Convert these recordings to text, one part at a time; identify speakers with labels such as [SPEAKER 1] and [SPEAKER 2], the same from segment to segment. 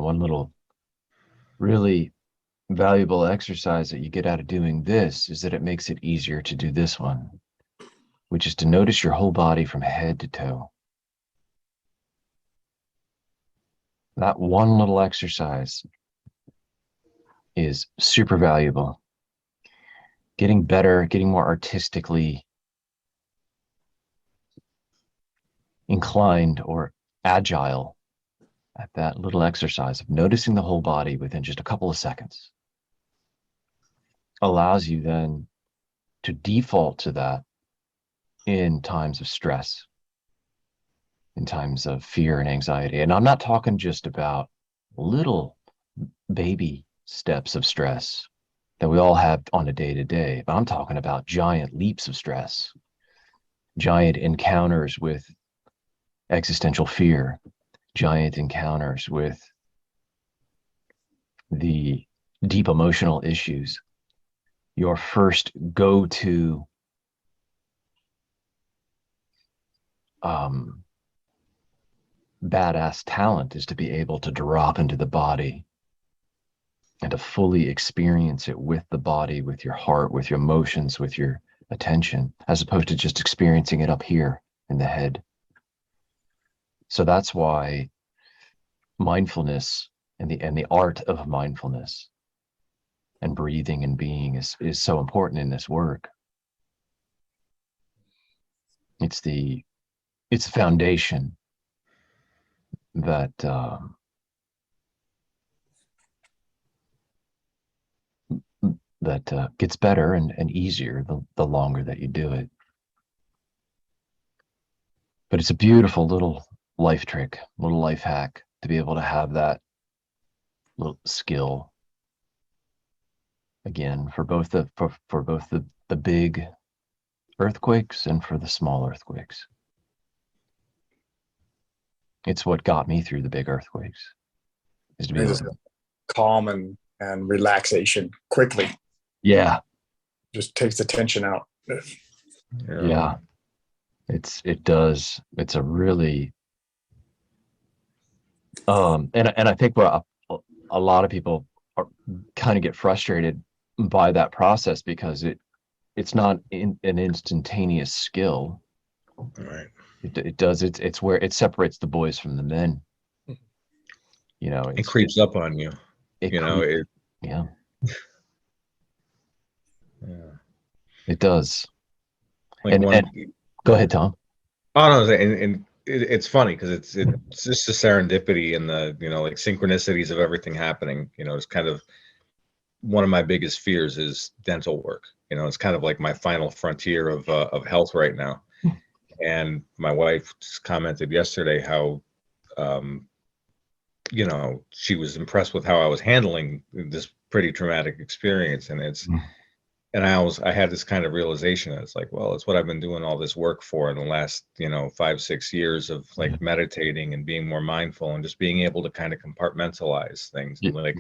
[SPEAKER 1] one little really valuable exercise that you get out of doing this is that it makes it easier to do this one, which is to notice your whole body from head to toe. That one little exercise is super valuable. Getting better, getting more artistically inclined or agile at that little exercise of noticing the whole body within just a couple of seconds allows you then to default to that in times of stress, in times of fear and anxiety. And I'm not talking just about little baby steps of stress that we all have on a day-to-day, but I'm talking about giant leaps of stress, giant encounters with existential fear, giant encounters with the deep emotional issues. Your first go-to badass talent is to be able to drop into the body and to fully experience it with the body, with your heart, with your emotions, with your attention, as opposed to just experiencing it up here in the head. So that's why mindfulness and the art of mindfulness and breathing and being is so important in this work. It's the foundation that gets better and easier the longer that you do it. But it's a beautiful little life trick, little life hack to be able to have that little skill again for both the big earthquakes and for the small earthquakes. It's what got me through the big earthquakes, is to be able to
[SPEAKER 2] calm and relaxation quickly.
[SPEAKER 1] Yeah.
[SPEAKER 2] Just takes the tension out.
[SPEAKER 1] Yeah. It does. It's a really and I think what a lot of people kind of get frustrated by that process because it's not an instantaneous skill.
[SPEAKER 3] Right.
[SPEAKER 1] It does. It's where it separates the boys from the men. You know,
[SPEAKER 3] it creeps up on you.
[SPEAKER 1] Yeah.
[SPEAKER 3] Yeah.
[SPEAKER 1] It does.
[SPEAKER 3] Like
[SPEAKER 1] and go ahead, Tom.
[SPEAKER 3] Oh no, and it's funny because it's just the serendipity and the like synchronicities of everything happening. It's kind of one of my biggest fears is dental work. It's kind of like my final frontier of health right now. And my wife just commented yesterday how she was impressed with how I was handling this pretty traumatic experience, and and I had this kind of realization. It's like, well, it's what I've been doing all this work for in the last 5-6 years of like meditating and being more mindful and just being able to kind of compartmentalize things. And like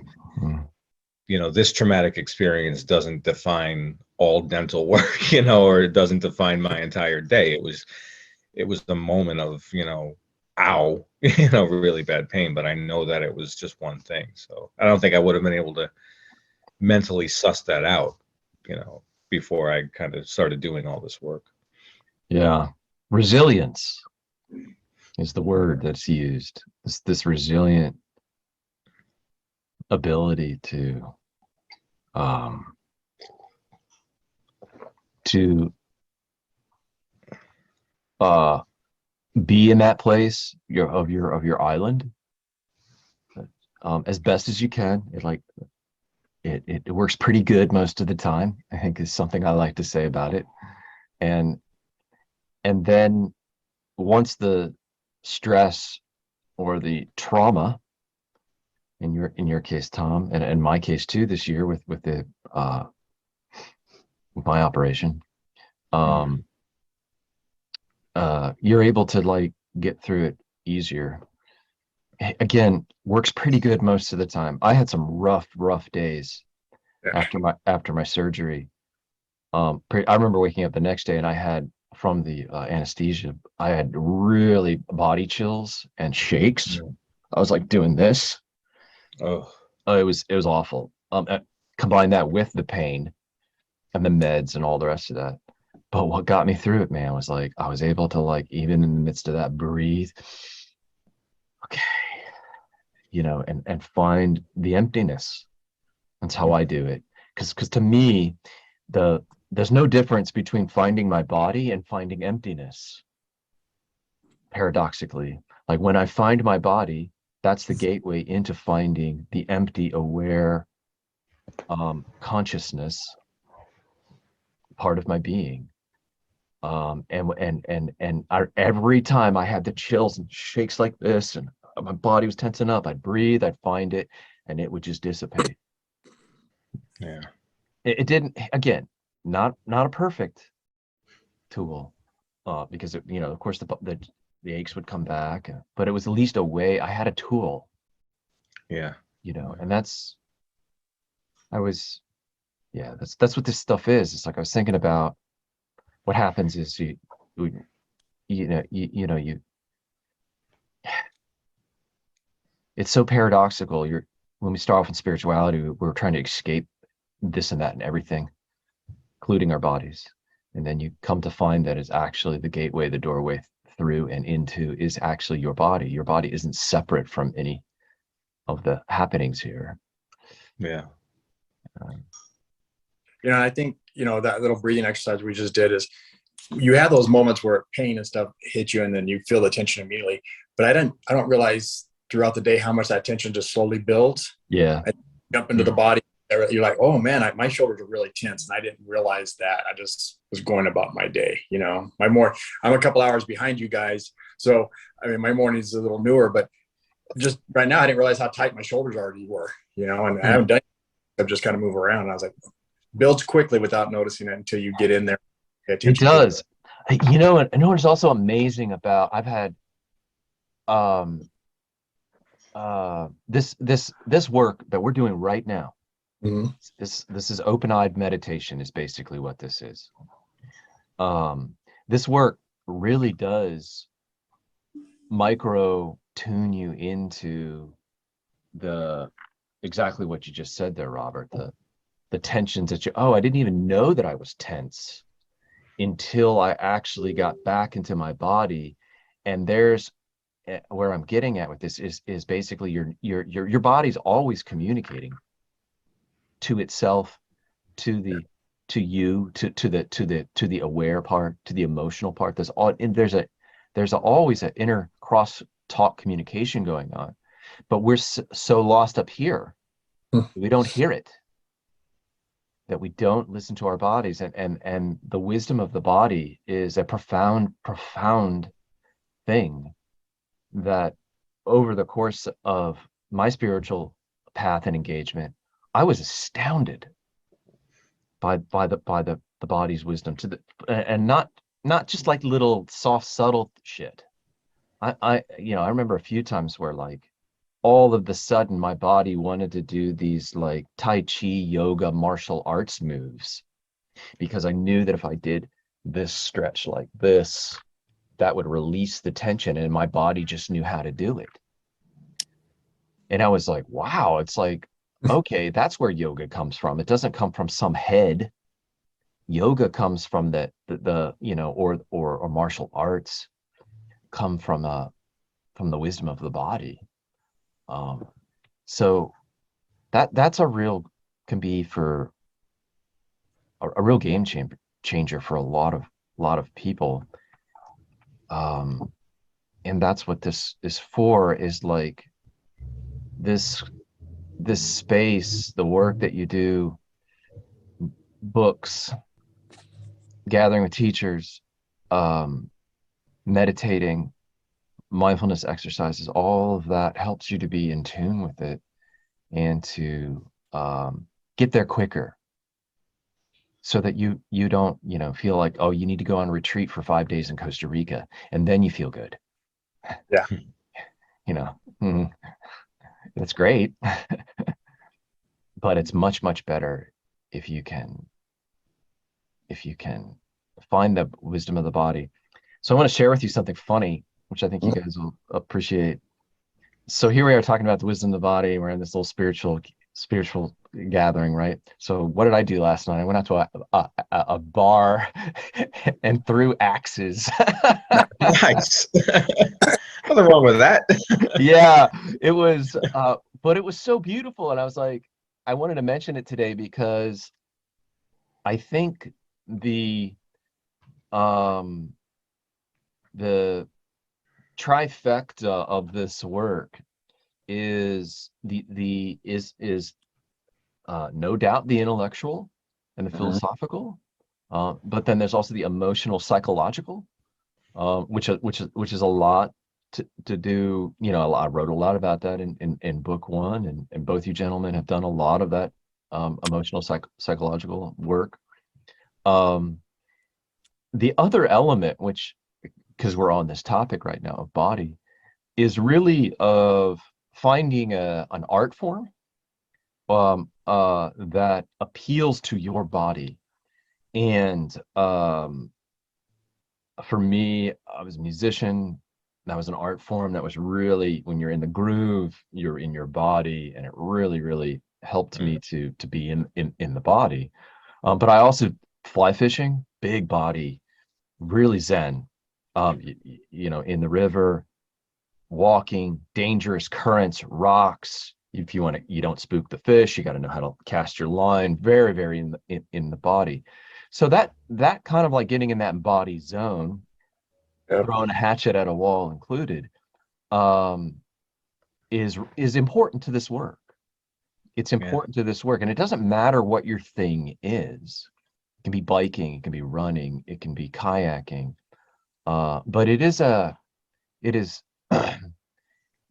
[SPEAKER 3] this traumatic experience doesn't define all dental work, or it doesn't define my entire day. It was the moment of ow, really bad pain, but I know that it was just one thing. So I don't think I would have been able to mentally suss that out, before I kind of started doing all this work.
[SPEAKER 1] Yeah. Resilience is the word that's used. This resilient ability to be in that place of your island as best as you can. It works pretty good most of the time, I think, is something I like to say about it. And then once the stress or the trauma, in your case, Tom, and in my case too, this year with the with my operation, you're able to like get through it easier. Again, works pretty good most of the time. I had some rough days after my surgery. I remember waking up the next day and I had, from the anesthesia, I had really body chills and shakes. I was like doing this,
[SPEAKER 3] Oh,
[SPEAKER 1] It was awful. Combine that with the pain and the meds and all the rest of that. But what got me through it, man, was like I was able to, like, even in the midst of that, breathe. Okay, and find the emptiness. That's how I do it. Because to me, there's no difference between finding my body and finding emptiness. Paradoxically, like when I find my body, that's the gateway into finding the empty, aware consciousness part of my being. Every time I had the chills and shakes like this, and my body was tensing up, I'd breathe, I'd find it, and it would just dissipate.
[SPEAKER 3] yeah.
[SPEAKER 1] It didn't, again, not a perfect tool, because of course the aches would come back, but it was at least a way. I had a tool,
[SPEAKER 3] Yeah.
[SPEAKER 1] and that's what this stuff is. It's like I was thinking about what happens is it's so paradoxical. When we start off in spirituality, we're trying to escape this and that and everything, including our bodies. And then you come to find that it's actually the gateway, the doorway through and into is actually your body. Your body isn't separate from any of the happenings here.
[SPEAKER 3] Yeah.
[SPEAKER 2] I think, that little breathing exercise we just did is you have those moments where pain and stuff hit you and then you feel the tension immediately. But I don't realize throughout the day how much that tension just slowly builds.
[SPEAKER 1] Yeah.
[SPEAKER 2] I jump into the body. You're like, oh man, my shoulders are really tense, and I didn't realize that. I just was going about my day. I'm a couple hours behind you guys, so I mean, my morning's a little newer, but just right now, I didn't realize how tight my shoulders already were. And I haven't done it. I've just kind of move around. And I was like, builds quickly without noticing it until you get in there.
[SPEAKER 1] It does. I know what's also amazing about, I've had this work that we're doing right now.
[SPEAKER 2] Mm-hmm.
[SPEAKER 1] This is open-eyed meditation is basically what this is. This work really does micro tune you into exactly what you just said there, Robert. The tensions that I didn't even know that I was tense until I actually got back into my body. And there's where I'm getting at with this is basically your body's always communicating to itself, to you, to the aware part, to the emotional part. There's always an inner cross talk communication going on, but we're so lost up here, we don't hear it, that we don't listen to our bodies, and the wisdom of the body is a profound thing that over the course of my spiritual path and engagement, I was astounded by the body's wisdom and not just like little soft, subtle shit. I remember a few times where, like, all of the sudden my body wanted to do these like Tai Chi, yoga, martial arts moves, because I knew that if I did this stretch like this, that would release the tension, and my body just knew how to do it. And I was like, wow, it's like, okay, that's where yoga comes from. It doesn't come from some head. Yoga comes from or martial arts come from the wisdom of the body. So that's can be for a real game changer for a lot of people. And that's what this is for, is like this space, the work that you do, books, gathering with teachers, meditating, mindfulness exercises, all of that helps you to be in tune with it and to get there quicker, so that you don't feel like, oh, you need to go on retreat for 5 days in Costa Rica and then you feel good.
[SPEAKER 2] Yeah.
[SPEAKER 1] That's great. But it's much better if you can find the wisdom of the body. So I want to share with you something funny, which I think you guys will appreciate. So here we are talking about the wisdom of the body. We're in this little spiritual gathering, right? So what did I do last night? I went out to a bar and threw axes.
[SPEAKER 3] Nice. Nothing wrong with that.
[SPEAKER 1] Yeah, it was, but it was so beautiful. And I was like, I wanted to mention it today because I think um, the trifecta of this work is no doubt the intellectual and the philosophical, but then there's also the emotional psychological, which is a lot to do. You know, I wrote a lot about that in book one, and both you gentlemen have done a lot of that emotional psychological work. The other element, which, because we're on this topic right now of body, is really of finding an art form that appeals to your body. And for me, I was a musician. That was an art form that was really, when you're in the groove, you're in your body, and it really, really helped me to be in the body. But I also fly fishing, big body, really zen. You know, in the river, walking, dangerous currents, rocks. If you want to, you don't spook the fish. You got to know how to cast your line. Very, very in the body. So that kind of like getting in that body zone,
[SPEAKER 2] Yep.
[SPEAKER 1] throwing a hatchet at a wall included, um, is important to this work. It's important to this work, and it doesn't matter what your thing is. It can be biking, it can be running, it can be kayaking, but it is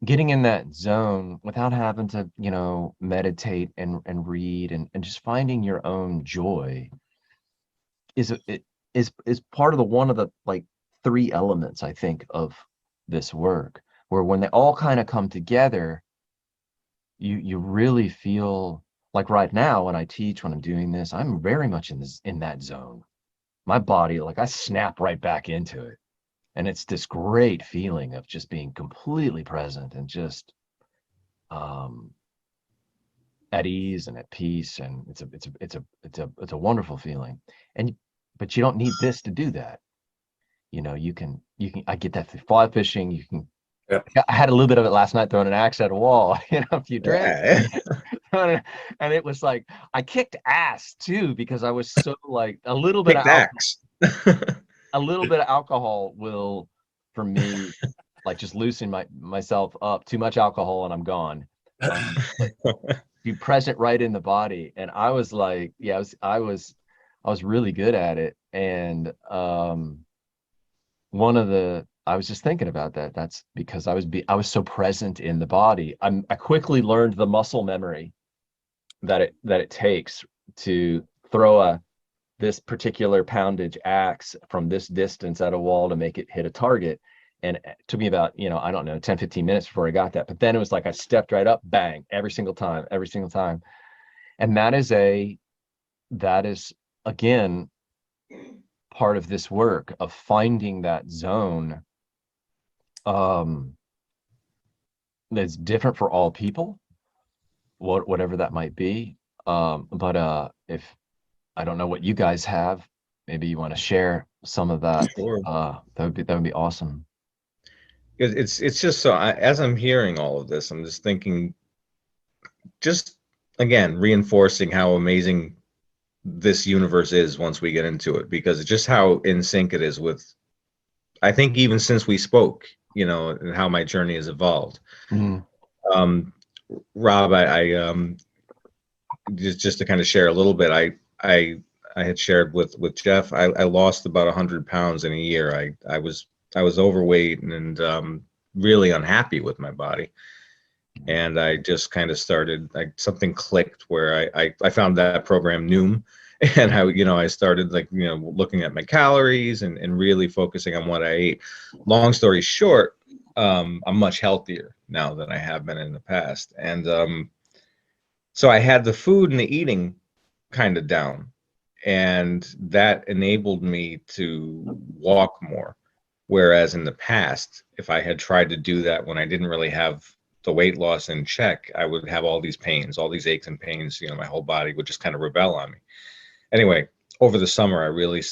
[SPEAKER 1] getting in that zone without having to, you know, meditate and read and just finding your own joy is part of the one of the like three elements, I think, of this work, where when they all kind of come together, you really feel like right now when I teach, when I'm doing this, I'm very much in that zone. My body, like I snap right back into it. And it's this great feeling of just being completely present and just at ease and at peace. And it's a wonderful feeling. And but you don't need this to do that. You know, you can I get that through fly fishing. You can.
[SPEAKER 2] Yep.
[SPEAKER 1] I had a little bit of it last night throwing an axe at a wall. You know, if you drink.
[SPEAKER 3] Yeah.
[SPEAKER 1] And it was like I kicked ass too, because I was so like a little bit
[SPEAKER 3] Picked
[SPEAKER 1] of
[SPEAKER 3] axe.
[SPEAKER 1] a little bit of alcohol will, for me, like just loosen myself up. Too much alcohol and I'm gone. Be present right in the body. And I was like, yeah, I was really good at it. And I was just thinking about that. That's because I was so present in the body. I quickly learned the muscle memory that it takes to throw this particular poundage axe from this distance at a wall to make it hit a target. And it took me about, you know, I don't know, 10, 15 minutes before I got that. But then it was like I stepped right up, bang, every single time. And that is again part of this work of finding that zone that's different for all people, whatever that might be. But if I don't know what you guys have, maybe you want to share some of that.
[SPEAKER 3] Sure.
[SPEAKER 1] That would be awesome.
[SPEAKER 3] It's just so as I'm hearing all of this, I'm just thinking, just again reinforcing how amazing this universe is once we get into it, because it's just how in sync it is with, I think, even since we spoke, you know, and how my journey has evolved. Rob, I just to kind of share a little bit, I had shared with Jeff, I lost about 100 pounds in a year. I was overweight and really unhappy with my body. And I just kind of started, something clicked where I found that program Noom, and I started looking at my calories and really focusing on what I ate. Long story short, I'm much healthier now than I have been in the past. And so I had the food and the eating kind of down, and that enabled me to walk more. Whereas in the past, if I had tried to do that when I didn't really have the weight loss in check, I would have all these pains, all these aches and pains. You know, my whole body would just kind of rebel on me. Anyway, over the summer, I really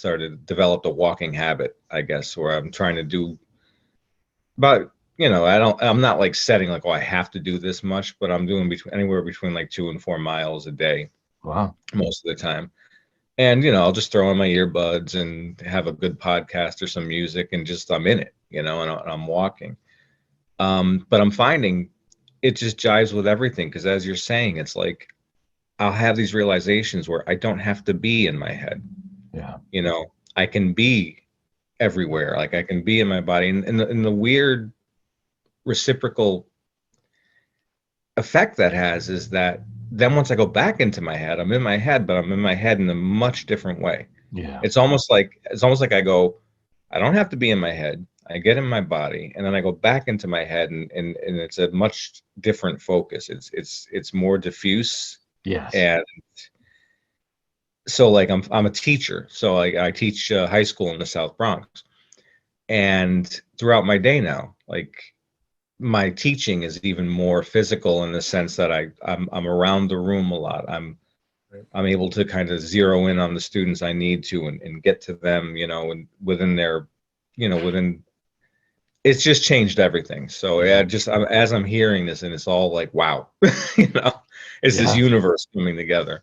[SPEAKER 3] developed a walking habit, I guess, where I'm trying to do about, you know, I'm not like setting like, oh, I have to do this much, but I'm doing anywhere between like 2 and 4 miles a day.
[SPEAKER 1] Wow.
[SPEAKER 3] Most of the time. And, you know, I'll just throw in my earbuds and have a good podcast or some music and just, I'm in it, you know, and I'm walking. But I'm finding it just jives with everything. Because as you're saying, it's like, I'll have these realizations where I don't have to be in my head.
[SPEAKER 1] Yeah.
[SPEAKER 3] You know, I can be everywhere. Like I can be in my body. And the weird reciprocal effect that has is that then once I go back into my head, I'm in my head, but I'm in my head in a much different way.
[SPEAKER 1] Yeah.
[SPEAKER 3] It's almost like I go, I don't have to be in my head. I get in my body, and then I go back into my head, and it's a much different focus. It's more diffuse.
[SPEAKER 1] Yes.
[SPEAKER 3] And so like I'm a teacher, so I teach high school in the South Bronx, and throughout my day now, like my teaching is even more physical in the sense that I'm around the room a lot. I'm able to kind of zero in on the students I need to and get to them, you know, and within their, you know, it's just changed everything. So yeah, as I'm hearing this, and it's all like, wow, you know, it's this universe coming together.